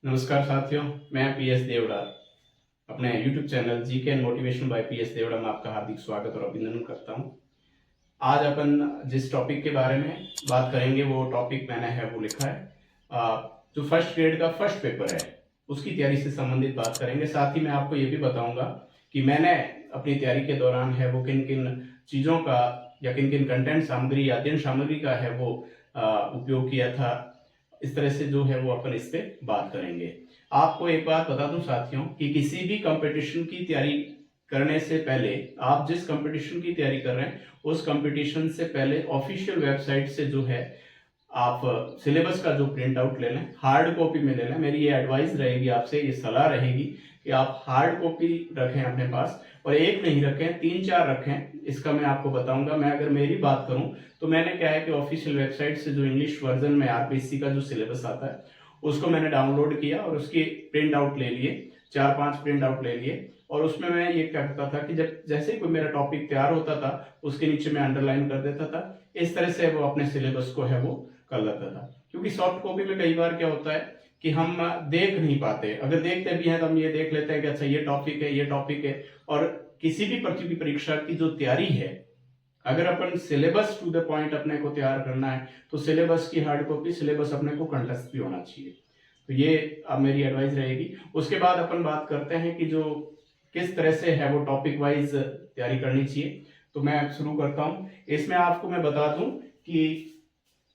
नमस्कार साथियों, मैं पीएस देवड़ा अपने YouTube channel GK and motivation by PS Devda में आपका हार्दिक स्वागत और अभिनंदन करता हूं। आज अपन जिस टॉपिक के बारे में बात करेंगे वो टॉपिक मैंने है वो लिखा है जो फर्स्ट ग्रेड का फर्स्ट पेपर है उसकी तैयारी से संबंधित बात करेंगे। साथ ही मैं आपको ये भी बताऊंगा कि मैंने अपनी तैयारी के दौरान है वो किन किन चीज़ों का या किन किन कंटेंट सामग्री या अध्ययन सामग्री का है वो उपयोग किया था। इस तरह से जो है वो अपन इस पे बात करेंगे। आपको एक बात बता दूं साथियों कि किसी भी कंपटीशन की तैयारी करने से पहले आप जिस कंपटीशन की तैयारी कर रहे हैं उस कंपटीशन से पहले ऑफिशियल वेबसाइट से जो है आप सिलेबस का जो प्रिंट आउट ले लें, हार्ड कॉपी में ले लें। मेरी ये एडवाइस रहेगी आपसे, ये सलाह रहेगी कि आप हार्ड कॉपी रखें अपने पास और एक नहीं रखें, 3-4 रखें। इसका मैं आपको बताऊंगा। मैं अगर मेरी बात करूं तो मैंने क्या है कि ऑफिशियल वेबसाइट से जो इंग्लिश वर्जन में आरपीएससी का जो सिलेबस आता है उसको मैंने डाउनलोड किया और उसकी प्रिंट आउट ले लिए, 4-5 प्रिंट आउट ले लिए। और उसमें मैं ये क्या करता था कि जब जैसे ही कोई मेरा टॉपिक तैयार होता था उसके नीचे मैं अंडरलाइन कर देता था। इस तरह से वो अपने सिलेबस को है वो कर लेता था। क्योंकि सॉफ्ट कॉपी में कई बार क्या होता है कि हम देख नहीं पाते, अगर देखते भी हैं तो हम ये देख लेते हैं कि अच्छा ये टॉपिक है, ये टॉपिक है। और किसी भी प्रतियोगी परीक्षा की जो तैयारी है, अगर अपन सिलेबस टू द पॉइंट अपने को तैयार करना है तो सिलेबस की हार्ड कॉपी, सिलेबस अपने को कंठस्थ भी होना चाहिए। तो ये अब मेरी एडवाइस रहेगी। उसके बाद अपन बात करते हैं कि जो किस तरह से है वो टॉपिक वाइज तैयारी करनी चाहिए। तो मैं अब शुरू करता हूँ। इसमें आपको मैं बता दूं कि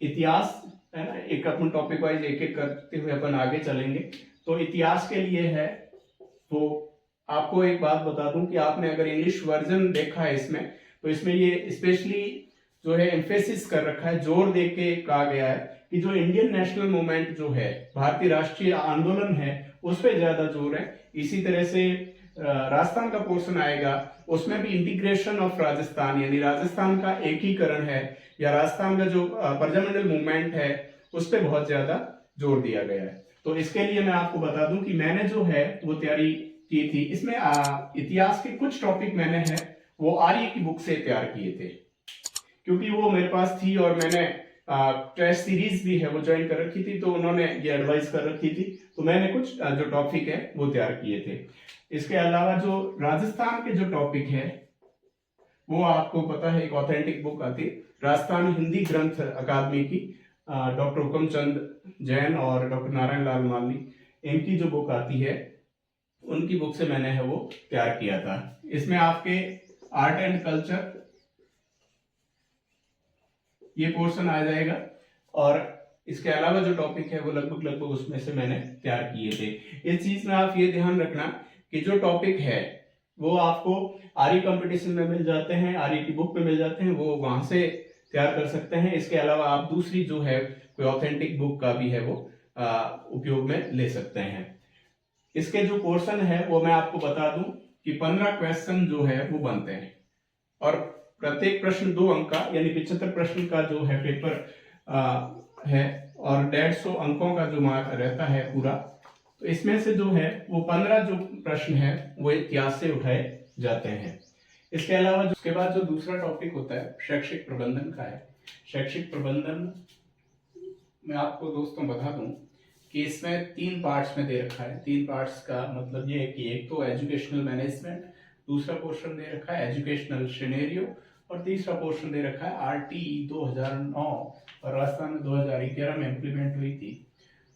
इतिहास है ना, एक अपन टॉपिक वाइज एक एक करते हुए अपन आगे चलेंगे। तो इतिहास के लिए है तो आपको एक बात बता दूं कि आपने अगर इंग्लिश वर्जन देखा है इसमें तो इसमें ये स्पेशली जो है एम्फेसिस कर रखा है, जोर दे के कहा गया है कि जो इंडियन नेशनल मूवमेंट जो है, भारतीय राष्ट्रीय आंदोलन है, उस पर ज्यादा जोर है। इसी तरह से राजस्थान का पोर्शन आएगा, उसमें भी इंटीग्रेशन ऑफ राजस्थान यानी राजस्थान का एकीकरण है, या राजस्थान का जो प्रजामंडल मूवमेंट है उस पर बहुत ज्यादा जोर दिया गया है। तो इसके लिए मैं आपको बता दूं कि मैंने जो है वो तैयारी की थी। इसमें इतिहास के कुछ टॉपिक मैंने है वो आर्य की बुक से तैयार किए थे, क्योंकि वो मेरे पास थी और मैंने टेस्ट सीरीज भी है वो ज्वाइन कर रखी थी, तो उन्होंने ये एडवाइस कर रखी थी। तो मैंने कुछ जो टॉपिक है वो तैयार किए थे। इसके अलावा जो राजस्थान के जो टॉपिक है वो आपको पता है, एक ऑथेंटिक बुक आती है राजस्थान हिंदी ग्रंथ अकादमी की, डॉक्टर हुक्मचंद जैन और डॉक्टर नारायण लाल माली, इनकी जो बुक आती है उनकी बुक से मैंने है वो तैयार किया था। इसमें आपके आर्ट एंड कल्चर ये पोर्शन आ जाएगा और इसके अलावा जो टॉपिक है वो लगभग उसमें से मैंने तैयार किए थे। इस चीज में आप ये ध्यान रखना कि जो टॉपिक है वो आपको आर्य कंपटीशन में मिल जाते हैं, आर्य की बुक में मिल जाते हैं, वो वहां से तैयार कर सकते हैं। इसके अलावा आप दूसरी जो है कोई ऑथेंटिक बुक का भी है वो उपयोग में ले सकते हैं। इसके जो पोर्शन है वो मैं आपको बता दूं कि 15 क्वेश्चन जो है वो बनते हैं और प्रत्येक प्रश्न 2 अंक का यानी 75 प्रश्न का जो है पेपर है और 150 अंकों का जो मार्क रहता है पूरा। तो इसमें से जो है वो 15 जो प्रश्न है वो इतिहास से उठाए जाते हैं। इसके अलावा उसके बाद जो दूसरा टॉपिक होता है शैक्षिक प्रबंधन का है। शैक्षिक प्रबंधन मैं आपको दोस्तों बता दूं कि इसमें 3 पार्ट्स में दे रखा है। 3 पार्ट्स का मतलब ये है कि एक तो एजुकेशनल मैनेजमेंट, दूसरा पोर्शन दे रखा है एजुकेशनल सिनेरियो और तीसरा पोर्शन दे रखा है आरटीई 2009 और राजस्थान में 2011 में इम्प्लीमेंट हुई थी,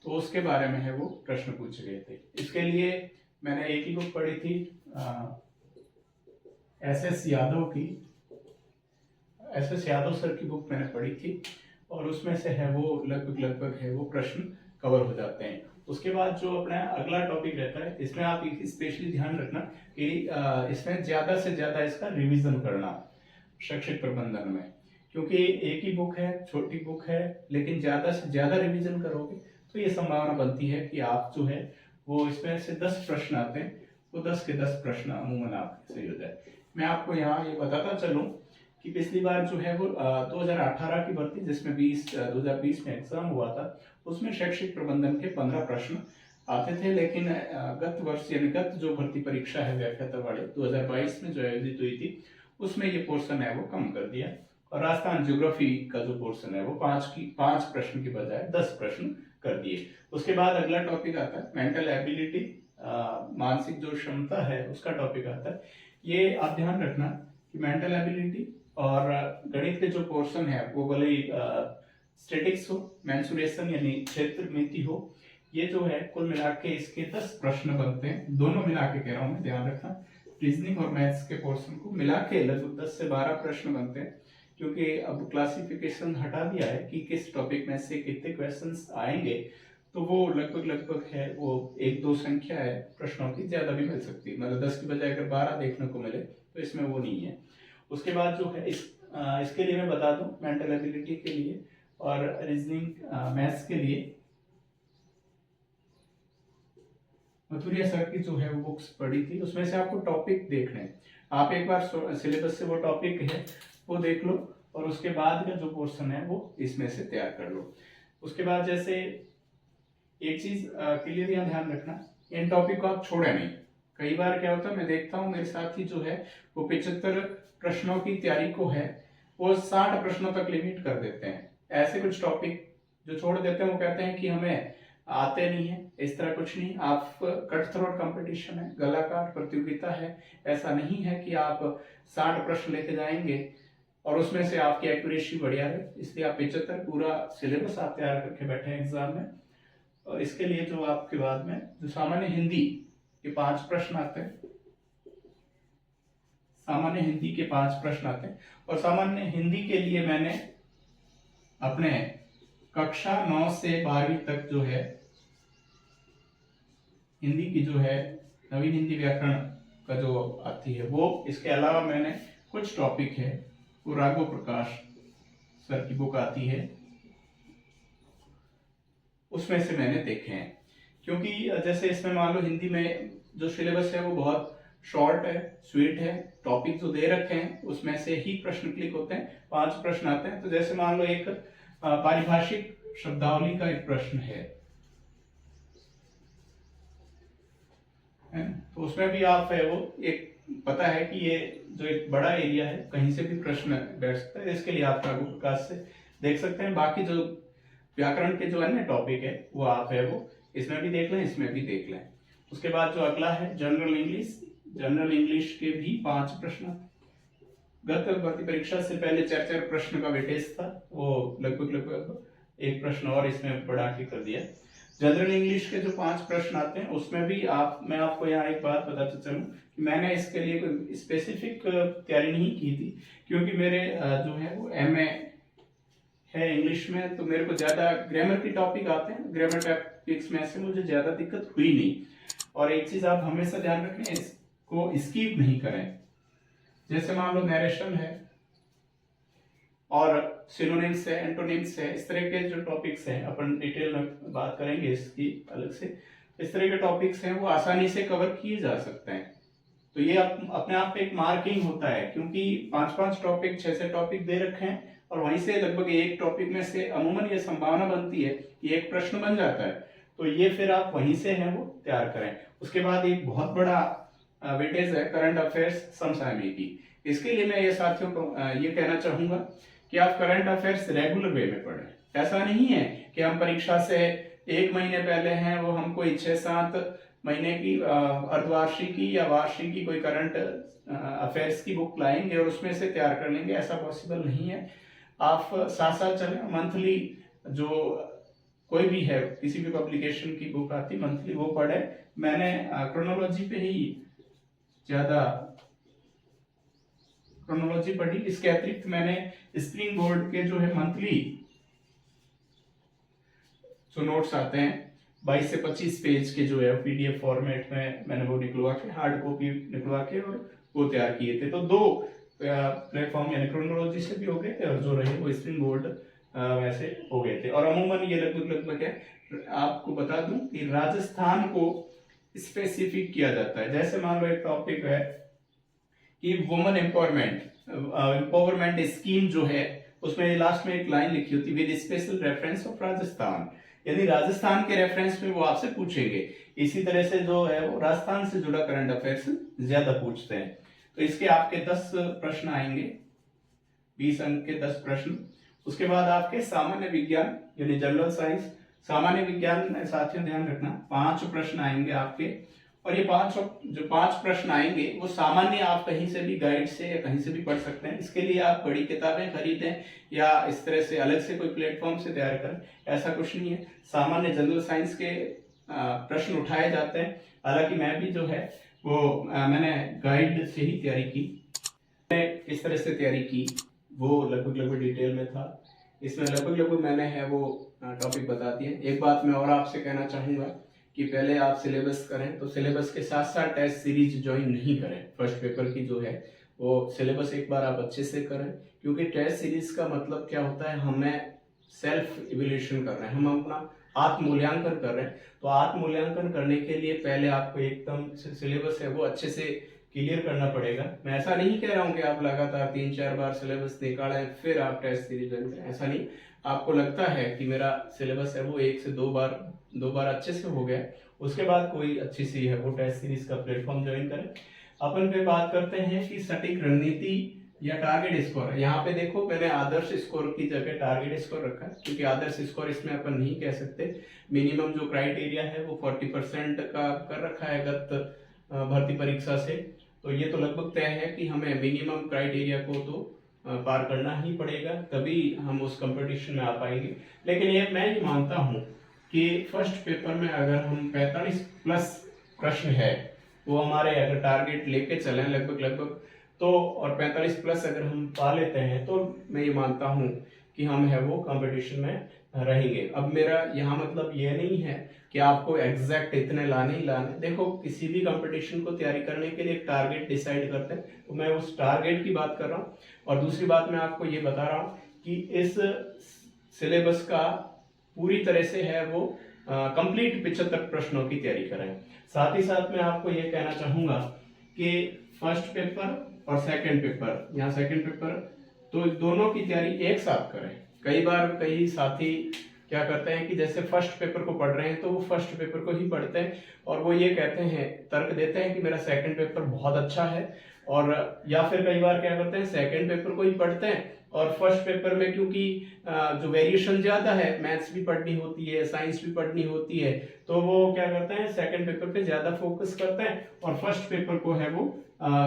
तो उसके बारे में है वो प्रश्न पूछे गए थे। इसके लिए मैंने एक ही बुक पढ़ी थी एस यादव की, एस यादव सर की बुक मैंने पढ़ी थी और उसमें से है वो लगभग है वो प्रश्न कवर हो जाते हैं। उसके बाद जो अपना अगला टॉपिक रहता है इसमें आप एक स्पेशली ध्यान रखना कि इसमें ज्यादा से ज्यादा इसका रिवीजन करना शैक्षिक प्रबंधन में, क्योंकि एक ही बुक है, छोटी बुक है, लेकिन ज्यादा से ज्यादा रिवीजन करोगे तो ये संभावना बनती है कि आप जो है वो इसमें से 10 प्रश्न आते हैं वो 10 के 10 प्रश्न अमूमन आपके सही हो जाए। मैं आपको यहाँ ये बताता चलूं कि पिछली बार जो है वो 2018 की भर्ती जिसमें 2020 में एग्जाम हुआ था उसमें शैक्षिक प्रबंधन के 15 प्रश्न आते थे, लेकिन गत वर्ष यानी गत जो भर्ती परीक्षा है व्याख्याता वाले 2022 में जो आयोजित हुई थी उसमें ये पोर्शन है वो कम कर दिया और राजस्थान ज्योग्राफी का जो पोर्शन है वो 5 प्रश्न की बजाय 10 प्रश्न कर दिए। उसके बाद अगला टॉपिक आता है मेंटल एबिलिटी, मानसिक जो क्षमता है उसका टॉपिक आता है। ये आप ध्यान रखना कि मेंटल एबिलिटी और गणित के जो पोर्शन है वो भले ही स्टैटिक्स हो, मेंसुरेशन यानी क्षेत्रमिति हो, ये जो है कुल मिला के इसके 10 प्रश्न बनते हैं। दोनों मिला के कह रहा हूँ मैं, ध्यान रखना, रीजनिंग और मैथ्स के पोर्शन को मिला के लगभग 10 से 12 प्रश्न बनते हैं, क्योंकि अब क्लासिफिकेशन हटा दिया है कि किस टॉपिक में से कितने क्वेश्चंस आएंगे, तो वो लगभग है वो 1-2 संख्या है प्रश्नों की, ज्यादा भी मिल सकती है, मतलब 10 की बजाय अगर 12 देखने को मिले तो इसमें वो नहीं है। उसके बाद जो है इसके लिए मैं बता दूं, मेंटल एबिलिटी के लिए और रीजनिंग मैथ्स के लिए मथुरिया सर की जो है वो बुक्स पढ़ी थी, उसमें से आपको टॉपिक देखने हैं। आप एक बार सिलेबस से वो टॉपिक है वो देख लो और उसके बाद का जो पोर्शन है वो इसमें से तैयार कर लो। उसके बाद जैसे एक चीज क्लियर यहाँ ध्यान रखना, इन टॉपिक को आप छोड़े नहीं। कई बार क्या होता है, मैं देखता हूँ मेरे साथी जो है वो 75 प्रश्नों की तैयारी को है वो 60 प्रश्नों तक लिमिट कर देते हैं। ऐसे कुछ टॉपिक जो छोड़ देते हैं वो कहते हैं कि हमें आते नहीं है, इस तरह कुछ नहीं। आप कट थ्रोट कंपटीशन है, गला काट प्रतियोगिता है, ऐसा नहीं है कि आप 60 प्रश्न लेके जाएंगे और उसमें से आपकी एक्यूरेसी बढ़िया है, इसलिए आप 75 पूरा सिलेबस आप तैयार करके बैठे हैं एग्जाम में। और इसके लिए जो आपके बाद में जो सामान्य हिंदी के 5 प्रश्न आते हैं, सामान्य हिंदी के 5 प्रश्न आते हैं, और सामान्य हिंदी के लिए मैंने अपने कक्षा 9 से 12वीं तक जो है हिंदी की जो है नवीन हिंदी व्याकरण का जो आती है वो, इसके अलावा मैंने कुछ टॉपिक है वो राघव प्रकाश सर की बुक आती है उसमें से मैंने देखे हैं। क्योंकि जैसे इसमें मान लो हिंदी में जो सिलेबस है वो बहुत शॉर्ट है, स्वीट है, टॉपिक जो दे रखे हैं उसमें से ही प्रश्न क्लिक होते हैं, 5 प्रश्न आते हैं। तो जैसे मान लो एक पारिभाषिक शब्दावली का एक प्रश्न है, तो उसमें भी आप है वो एक पता है कि ये जो एक बड़ा एरिया है कहीं से भी प्रश्न बैठ सकता है, इसके लिए आप राघव प्रकाश से देख सकते हैं। बाकी जो व्याकरण के जो अन्य टॉपिक है वो आप है वो इसमें भी देख लें, इसमें भी देख लें। उसके बाद जो अगला है जनरल इंग्लिश, जनरल इंग्लिश के भी 5 प्रश्न, गत भर्ती परीक्षा से पहले 4 प्रश्न का वेटेज था, वो लगभग 1 प्रश्न और इसमें बढ़ा के कर दिया। जनरल इंग्लिश के जो 5 प्रश्न आते हैं उसमें भी मैं आपको यहाँ एक बात बताते चलूं कि मैंने इसके लिए कोई स्पेसिफिक तैयारी नहीं की थी, क्योंकि मेरे जो है वो MA है इंग्लिश में, तो मेरे को ज्यादा ग्रामर के टॉपिक आते हैं, ग्रामर टॉपिक्स में से मुझे ज्यादा दिक्कत हुई नहीं। और एक चीज आप हमेशा ध्यान रखें, इसको स्किप नहीं करें। जैसे मान लो नरेशन है और सिनोनिम्स है, एंटोनिम्स है, इस तरह के जो टॉपिक्स हैं, अपन डिटेल में बात करेंगे इसकी अलग से, इस तरह के टॉपिक्स हैं वो आसानी से कवर किए जा सकते हैं। तो ये अपने आप में एक मार्किंग होता है, क्योंकि 5-5 टॉपिक 6 टॉपिक दे रखे हैं और वहीं से लगभग एक टॉपिक में से अमूमन ये संभावना बनती है कि एक प्रश्न बन जाता है, तो ये फिर आप वहीं से है वो तैयार करें। उसके बाद एक बहुत बड़ा वेटेज है करंट अफेयर्स समसामयिकी। इसके लिए मैं ये साथियों को ये कहना चाहूंगा कि आप करंट अफेयर्स रेगुलर वे में पढ़ें। ऐसा नहीं है कि हम परीक्षा से 1 महीने पहले हैं वो हम कोई 6-7 महीने की अर्धवार्षिकी या वार्षिकी कोई करंट अफेयर्स की बुक लाएंगे और उसमें से तैयार कर लेंगे, ऐसा पॉसिबल नहीं है। आप साथ साथ चलें, मंथली जो कोई भी है किसी भी पब्लिकेशन की बुक आती मंथली वो पढ़े। मैंने क्रोनोलॉजी पे ही ज्यादा क्रोनोलॉजी पढ़ी, इसके अतिरिक्त मैंने स्प्रिंग बोर्ड के जो है मंथली जो नोट्स आते हैं 22 से 25 पेज के जो है PDF फॉर्मेट में मैंने वो निकलवा के, हार्ड कॉपी निकलवा के और वो तैयार किए थे। तो 2 प्लेटफॉर्म यानी क्रोनोलॉजी से भी हो गए थे और जो रहे वो स्प्रिंग बोर्ड वैसे हो गए थे। और अमूमन ये लगभग है, आपको बता दूं कि राजस्थान को स्पेसिफिक किया जाता है। जैसे मान लो एक टॉपिक है कि वुमेन एम्पावरमेंट स्कीम जो है उसमें लास्ट में एक लाइन लिखी होती है with special reference of Rajasthan, यदि राजस्थान के रेफरेंस में वो आपसे पूछेंगे। इसी तरह से जो है वो राजस्थान से जुड़ा करंट अफेयर्स ज्यादा पूछते हैं। तो इसके आपके 10 प्रश्न आएंगे, 20 अंक के 10 प्रश्न। उसके बाद आपके सामान्य विज्ञान यानी जनरल साइंस सामान्य विज्ञान में साथियों ध्यान रखना 5 प्रश्न आएंगे आपके, और ये जो 5 प्रश्न आएंगे वो सामान्य आप कहीं से भी गाइड से या कहीं से भी पढ़ सकते हैं। इसके लिए आप बड़ी किताबें खरीदें या इस तरह से अलग से कोई प्लेटफॉर्म से तैयार करें, ऐसा कुछ नहीं है। सामान्य जनरल साइंस के प्रश्न उठाए जाते हैं। हालांकि मैं भी जो है वो मैंने गाइड से ही तैयारी की। मैंने किस तरह से तैयारी की वो लगभग डिटेल में था, इसमें लगभग मैंने है वो टॉपिक बता दिए। एक बात मैं और आपसे कहना चाहूँगा कि पहले आप सिलेबस करें, तो सिलेबस के साथ साथ टेस्ट सीरीज ज्वाइन नहीं करें। फर्स्ट पेपर की जो है वो सिलेबस एक बार आप अच्छे से करें, क्योंकि टेस्ट सीरीज का मतलब क्या होता है, हमें सेल्फ इवैल्यूएशन कर रहे हैं, हम अपना आत्मूल्यांकन कर रहे हैं। तो आत्मूल्यांकन करने के लिए पहले आपको एकदम सिलेबस है वो अच्छे से क्लियर करना पड़ेगा। मैं ऐसा नहीं कह रहा हूँ कि आप लगातार 3-4 बार सिलेबस निकालें फिर आप टेस्ट सीरीज ज्वाइन करें, ऐसा नहीं। आपको लगता है कि मेरा सिलेबस है वो 1 से 2 बार अच्छे से हो गया, उसके बाद कोई अच्छी सी है वो टेस्ट सीरीज का प्लेटफॉर्म ज्वाइन करें। अपन पे बात करते हैं कि सटीक रणनीति या टारगेट स्कोर। यहाँ पे देखो मैंने आदर्श स्कोर की जगह टारगेट स्कोर रखा है, क्योंकि आदर्श स्कोर इसमें अपन नहीं कह सकते। मिनिमम जो क्राइटेरिया है वो 40% का कर रखा है गत भर्ती परीक्षा से, तो ये तो लगभग तय है कि हमें मिनिमम क्राइटेरिया को तो पार करना ही पड़ेगा, तभी हम उस कंपटीशन में आ पाएंगे। लेकिन ये मैं ये मानता हूँ कि फर्स्ट पेपर में अगर हम 45 प्लस प्रश्न है वो हमारे अगर टारगेट लेके चलें लगभग तो, और 45 प्लस अगर हम पा लेते हैं तो मैं ये मानता हूँ कि हम है वो कंपटीशन में रहेंगे। अब मेरा यहाँ मतलब ये नहीं है कि आपको एग्जैक्ट इतने लाने ही लाने। देखो किसी भी कंपटीशन को तैयारी करने के लिए एक टारगेट डिसाइड करते हैं, तो मैं उस टारगेट की बात कर रहा हूँ। और दूसरी बात मैं आपको ये बता रहा हूँ कि इस सिलेबस का पूरी तरह से है वो कंप्लीट 75 प्रश्नों की तैयारी करें। साथ ही साथ मैं आपको ये कहना चाहूँगा कि फर्स्ट पेपर और सेकंड पेपर, यहाँ सेकंड पेपर, तो दोनों की तैयारी एक साथ करें। कई बार कई साथी क्या करते हैं कि जैसे फर्स्ट पेपर को पढ़ रहे हैं तो वो फर्स्ट पेपर को ही पढ़ते हैं और वो ये कहते हैं, तर्क देते हैं कि मेरा सेकंड पेपर बहुत अच्छा है, और या फिर कई बार क्या करते हैं सेकंड पेपर को ही पढ़ते हैं और फर्स्ट पेपर में क्योंकि जो वेरिएशन ज्यादा है, मैथ्स भी पढ़नी होती है, साइंस भी पढ़नी होती है, तो वो क्या करते हैं सेकंड पेपर पे ज्यादा फोकस करते हैं और फर्स्ट पेपर को है वो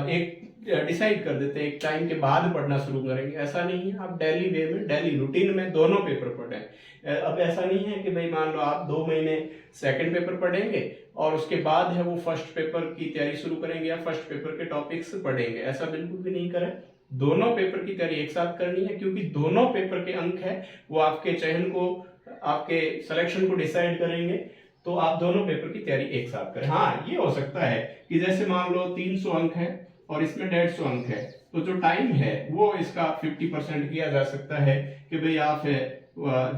एक डिसाइड कर देते हैं, एक टाइम के बाद पढ़ना शुरू करेंगे। ऐसा नहीं है, आप डेली वे में डेली रूटीन में दोनों पेपर पढ़ें। अब ऐसा नहीं है कि भाई मान लो आप 2 महीने सेकंड पेपर पढ़ेंगे और उसके बाद है वो फर्स्ट पेपर की तैयारी शुरू करेंगे या फर्स्ट पेपर के टॉपिक्स पढ़ेंगे, ऐसा बिल्कुल भी नहीं करें। दोनों पेपर की तैयारी एक साथ करनी है, क्योंकि दोनों पेपर के अंक है वो आपके चयन को, आपके सिलेक्शन को डिसाइड करेंगे। तो आप दोनों पेपर की तैयारी एक साथ करें। हाँ, ये हो सकता है कि जैसे मान लो 300 अंक है और इसमें 150 अंक है, तो जो टाइम है वो इसका 50% किया जा सकता है कि भाई आप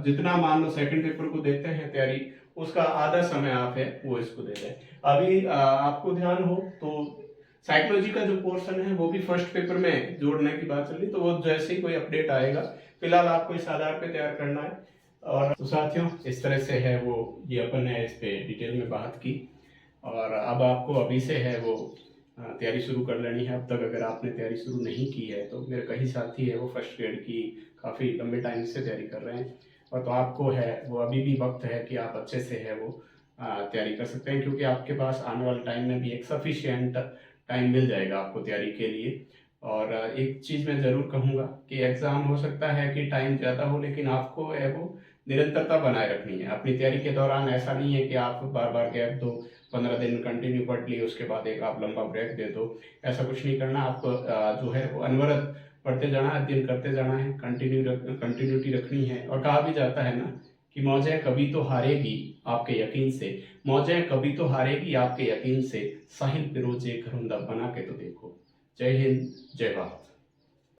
जितना मान लो सेकंड पेपर को देते हैं तैयारी, उसका आधा समय आप है वो इसको दे दें। अभी आपको ध्यान हो तो साइकोलॉजी का जो पोर्शन है वो भी फर्स्ट पेपर में जोड़ने की बात चल रही, तो वो जैसे ही कोई अपडेट आएगा, फिलहाल आपको इस आधार पे तैयार करना है। और तो साथियों इस तरह से है वो ये अपन ने इस पे डिटेल में बात की, और अब आपको अभी से है वो तैयारी शुरू कर लेनी है। अब तक अगर आपने तैयारी शुरू नहीं की है तो मेरे कई साथी है वो फर्स्ट ग्रेड की काफ़ी लंबे टाइम से तैयारी कर रहे हैं, और तो आपको है वो अभी भी वक्त है कि आप अच्छे से है वो तैयारी कर सकते हैं, क्योंकि आपके पास आने वाले टाइम में भी एक सफिशिएंट टाइम मिल जाएगा आपको तैयारी के लिए। और एक चीज़ मैं ज़रूर कहूँगा कि एग्ज़ाम हो सकता है कि टाइम ज़्यादा हो, लेकिन आपको है वो निरंतरता बनाए रखनी है अपनी तैयारी के दौरान। ऐसा नहीं है कि आप बार बार गैप दो, 15 दिन कंटिन्यू पढ़ ली उसके बाद एक आप लंबा ब्रेक दे दो, ऐसा कुछ नहीं करना। आपको जो है वो अनवरत पढ़ते जाना है, अध्ययन करते जाना है, कंटिन्यूटी रखनी है। और कहा भी जाता है ना कि मौजें कभी तो हारेगी आपके यकीन से, मौजें कभी तो हारेगी आपके यकीन से, साहिल पिरोजे घरुंदा बना के तो देखो। जय हिंद, जय भारत।